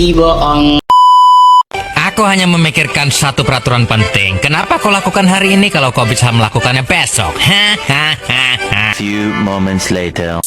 bohong. Aku hanya memikirkan satu peraturan penting. Kenapa kau lakukan hari ini kalau kau bisa melakukannya besok? Few moments later.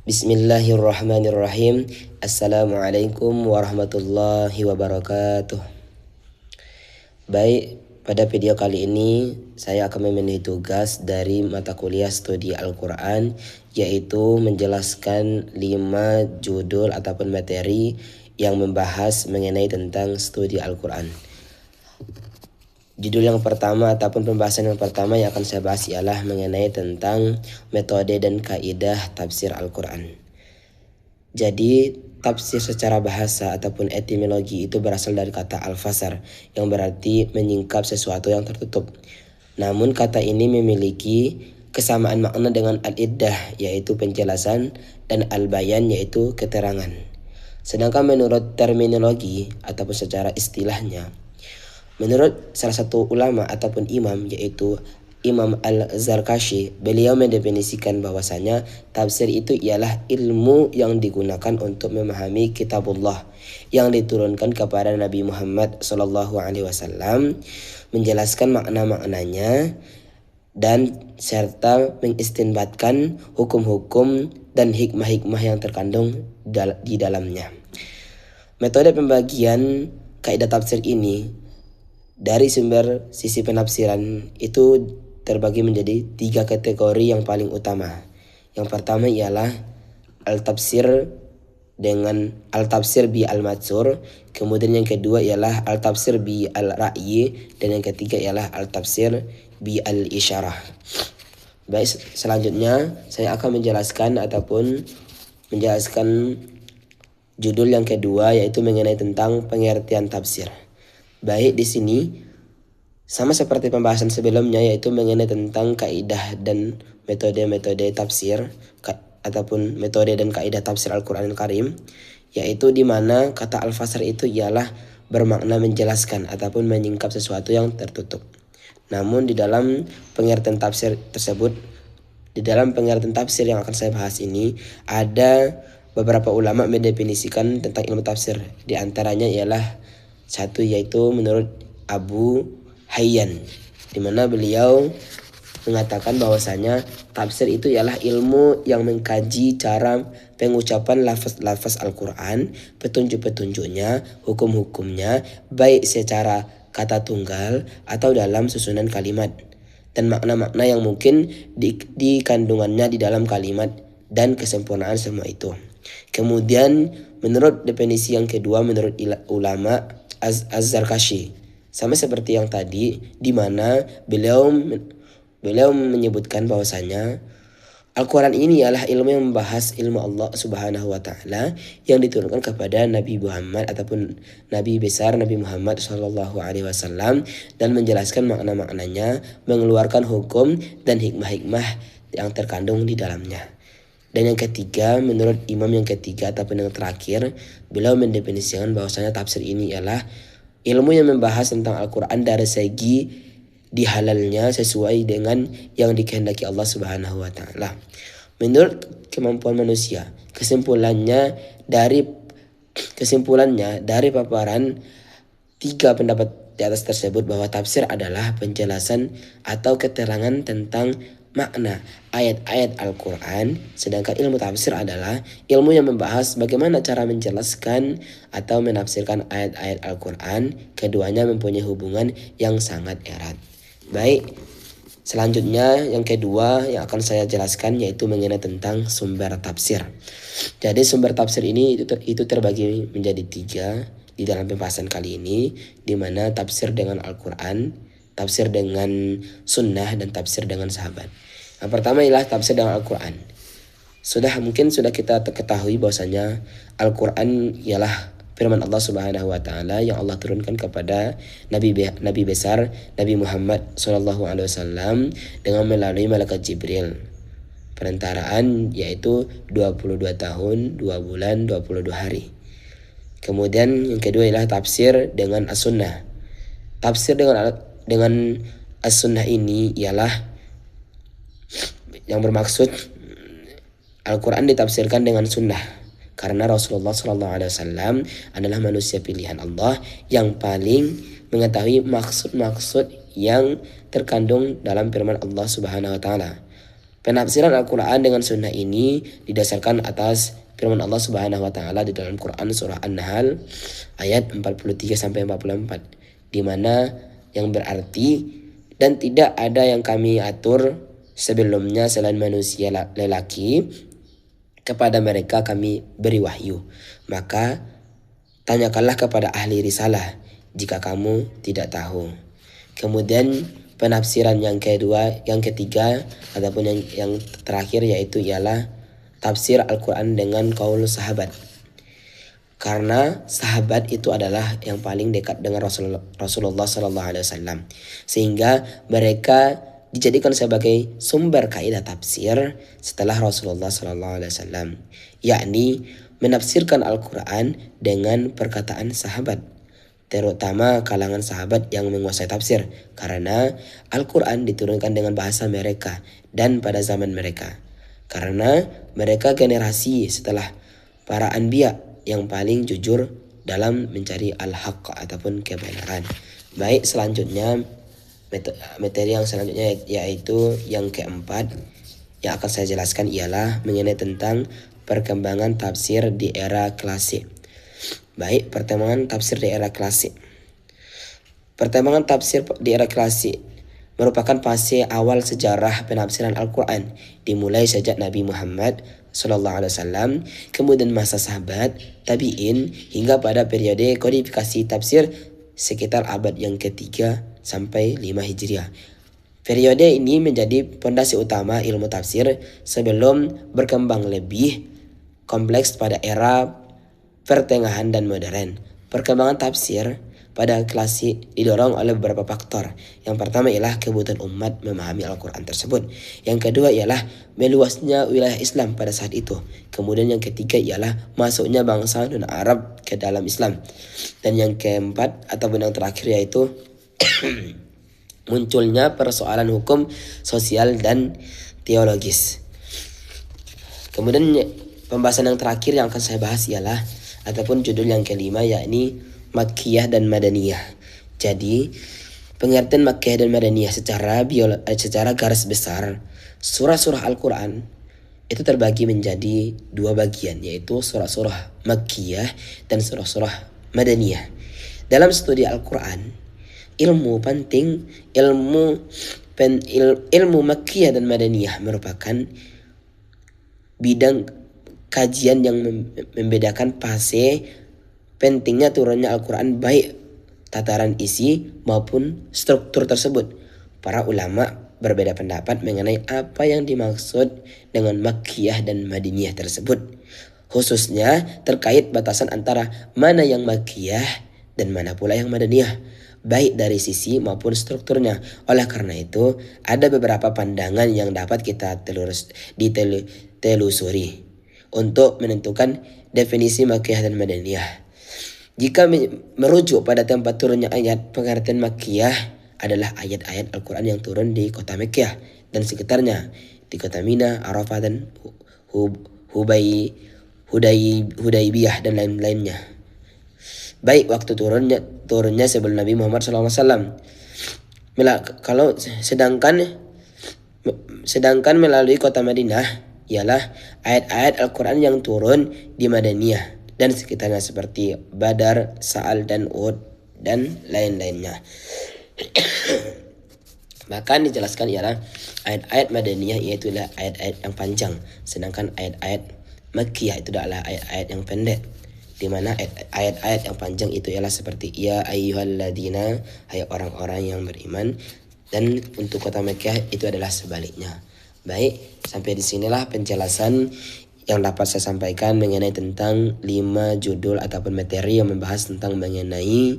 Bismillahirrahmanirrahim. Assalamualaikum warahmatullahi wabarakatuh. Baik, pada video kali ini saya akan memenuhi tugas dari mata kuliah studi Al-Quran, yaitu menjelaskan 5 judul ataupun materi yang membahas mengenai tentang studi Al-Quran. Judul yang pertama ataupun pembahasan yang pertama yang akan saya bahas ialah mengenai tentang metode dan kaidah tafsir Al-Quran. Jadi tafsir secara bahasa ataupun etimologi itu berasal dari kata al-fasar yang berarti menyingkap sesuatu yang tertutup. Namun kata ini memiliki kesamaan makna dengan al-iddah yaitu penjelasan dan al-bayan yaitu keterangan. Sedangkan menurut terminologi ataupun secara istilahnya, menurut salah satu ulama ataupun imam yaitu Imam Al-Zarkashi, beliau mendefinisikan bahwasanya tafsir itu ialah ilmu yang digunakan untuk memahami kitabullah yang diturunkan kepada Nabi Muhammad SAW, menjelaskan makna-maknanya dan serta mengistinbatkan hukum-hukum dan hikmah-hikmah yang terkandung di dalamnya. Metode pembagian kaidah tafsir ini dari sumber sisi penafsiran itu terbagi menjadi 3 kategori yang paling utama. Yang pertama ialah al-tafsir bi al-matsur, kemudian yang kedua ialah al-tafsir bi al-ra'yi, dan yang ketiga ialah al-tafsir bi al-isyarah. Baik, selanjutnya saya akan menjelaskan judul yang kedua yaitu mengenai tentang pengertian tafsir. Baik, di sini sama seperti pembahasan sebelumnya yaitu mengenai tentang kaidah dan metode-metode tafsir ataupun metode dan kaidah tafsir Al-Quran Al-Karim, yaitu di mana kata al-fasar itu ialah bermakna menjelaskan ataupun menyingkap sesuatu yang tertutup. Namun di dalam pengertian tafsir tersebut, di dalam pengertian tafsir yang akan saya bahas ini, ada beberapa ulama mendefinisikan tentang ilmu tafsir. Di antaranya ialah satu yaitu menurut Abu Hayyan, di mana beliau mengatakan bahwasanya tafsir itu ialah ilmu yang mengkaji cara pengucapan lafaz-lafaz Al-Quran, petunjuk-petunjuknya, hukum-hukumnya, baik secara kata tunggal atau dalam susunan kalimat, dan makna-makna yang mungkin di kandungannya di dalam kalimat dan kesempurnaan semua itu. Kemudian menurut definisi yang kedua menurut ulama Az-Zarkashi, sama seperti yang tadi, di mana beliau menyebutkan bahwasanya Al-Quran ini ialah ilmu yang membahas ilmu Allah Subhanahu wa Ta'ala yang diturunkan kepada Nabi Muhammad ataupun Nabi besar Nabi Muhammad SAW, dan menjelaskan makna-maknanya, mengeluarkan hukum dan hikmah-hikmah yang terkandung di dalamnya. Dan yang ketiga, menurut imam yang ketiga ataupun yang terakhir, beliau mendefinisikan bahwasanya tafsir ini ialah ilmu yang membahas tentang Al-Quran dari segi dihalalnya sesuai dengan yang dikehendaki Allah Subhanahu wa Ta'ala. Menurut kemampuan manusia, kesimpulannya dari paparan 3 pendapat di atas tersebut bahwa tafsir adalah penjelasan atau keterangan tentang makna ayat-ayat Al-Quran, sedangkan ilmu tafsir adalah ilmu yang membahas bagaimana cara menjelaskan atau menafsirkan ayat-ayat Al-Quran. Keduanya mempunyai hubungan yang sangat erat. Baik, selanjutnya yang kedua yang akan saya jelaskan yaitu mengenai tentang sumber tafsir. Jadi sumber tafsir ini itu terbagi menjadi 3 di dalam pembahasan kali ini, di mana tafsir dengan Al-Quran, tafsir dengan sunnah, dan tafsir dengan sahabat. Yang pertama ialah tafsir dengan Al-Quran. Mungkin sudah kita ketahui bahwasanya Al-Quran ialah firman Allah Subhanahu wa Ta'ala yang Allah turunkan kepada Nabi besar Nabi Muhammad SAW dengan melalui malaikat Jibril. Perentaraan yaitu 22 tahun, 2 bulan, 22 hari. Kemudian yang kedua ialah tafsir dengan as-sunnah. Tafsir dengan as-sunnah ini ialah yang bermaksud Al-Quran ditafsirkan dengan sunnah, karena Rasulullah SAW adalah manusia pilihan Allah yang paling mengetahui maksud-maksud yang terkandung dalam firman Allah Subhanahu wa taala. Penafsiran Al-Quran dengan sunnah ini didasarkan atas firman Allah Subhanahu wa taala di dalam Quran surah An-Nahl ayat 43 sampai 44, di mana yang berarti, dan tidak ada yang kami atur sebelumnya selain manusia lelaki, kepada mereka kami beri wahyu. Maka tanyakanlah kepada ahli risalah jika kamu tidak tahu. Kemudian penafsiran yang ketiga ataupun yang terakhir yaitu ialah tafsir Al-Quran dengan qaul sahabat. Karena sahabat itu adalah yang paling dekat dengan Rasulullah SAW, sehingga mereka dijadikan sebagai sumber kaidah tafsir setelah Rasulullah SAW, yakni menafsirkan Al-Quran dengan perkataan sahabat, terutama kalangan sahabat yang menguasai tafsir, karena Al-Quran diturunkan dengan bahasa mereka dan pada zaman mereka, karena mereka generasi setelah para anbiya yang paling jujur dalam mencari al-haq ataupun kebenaran. Baik, selanjutnya materi yang selanjutnya yaitu yang keempat yang akan saya jelaskan ialah mengenai tentang perkembangan tafsir di era klasik. Baik, perkembangan tafsir di era klasik. Perkembangan tafsir di era klasik merupakan fase awal sejarah penafsiran Al-Quran, dimulai sejak Nabi Muhammad SAW, kemudian masa sahabat, tabi'in, hingga pada periode kodifikasi tafsir sekitar abad yang ketiga sampai 5 Hijriah. Periode ini menjadi pondasi utama ilmu tafsir sebelum berkembang lebih kompleks pada era pertengahan dan modern. Perkembangan tafsir pada klasik didorong oleh beberapa faktor. Yang pertama ialah kebutuhan umat memahami Al-Quran tersebut. Yang kedua ialah meluasnya wilayah Islam pada saat itu. Kemudian yang ketiga ialah masuknya bangsa non-Arab ke dalam Islam. Dan yang keempat ataupun yang terakhir yaitu munculnya persoalan hukum sosial dan teologis. Kemudian pembahasan yang terakhir yang akan saya bahas ialah ataupun judul yang kelima, yakni Makkiyah dan Madaniyah. Jadi pengertian Makkiyah dan Madaniyah secara garis besar, surah-surah Al-Quran itu terbagi menjadi dua bagian, yaitu surah-surah Makkiyah dan surah-surah Madaniyah. Dalam studi Al-Quran, ilmu Makkiyah dan Madaniyah merupakan bidang kajian yang membedakan fase pentingnya turunnya Al-Quran, baik tataran isi maupun struktur tersebut. Para ulama berbeda pendapat mengenai apa yang dimaksud dengan Makkiyah dan Madaniyah tersebut, khususnya terkait batasan antara mana yang Makkiyah dan mana pula yang Madaniyah, baik dari sisi maupun strukturnya. Oleh karena itu, ada beberapa pandangan yang dapat kita telusuri untuk menentukan definisi Makkiyah dan Madaniyah. Jika merujuk pada tempat turunnya ayat, pengertian Makkiyah adalah ayat-ayat Al-Quran yang turun di kota Mekkah dan sekitarnya, di kota Mina, Arafah, dan Hudaybiyah dan lain-lainnya. Baik waktu turunnya sebelum Nabi Muhammad SAW. Sedangkan melalui kota Madinah ialah ayat-ayat Al-Quran yang turun di Madaniyah dan sekitarnya seperti Badar, Sa'al, dan Uhud, dan lain-lainnya. Bahkan dijelaskan ialah ayat-ayat Madaniyah yaitu ayat-ayat yang panjang, sedangkan ayat-ayat Makkiyah itu adalah ayat-ayat yang pendek, di mana ayat-ayat yang panjang itu ialah seperti ya ayyuhalladzina, hai orang-orang yang beriman, dan untuk kota Mekkah itu adalah sebaliknya. Baik, sampai di sinilah penjelasan yang dapat saya sampaikan mengenai tentang 5 judul ataupun materi yang membahas tentang mengenai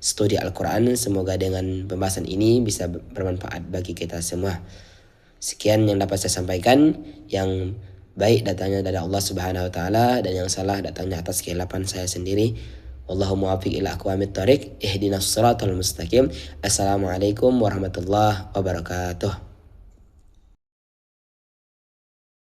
studi Al-Quran. Semoga dengan pembahasan ini bisa bermanfaat bagi kita semua. Sekian yang dapat saya sampaikan, yang baik datangnya dari Allah Subhanahu wa taala dan yang salah datangnya atas kehilapan saya sendiri. Wallahu muwaffiq ila aqwamit thoriq. Ihdinas siratal mustaqim. Assalamualaikum warahmatullahi wabarakatuh.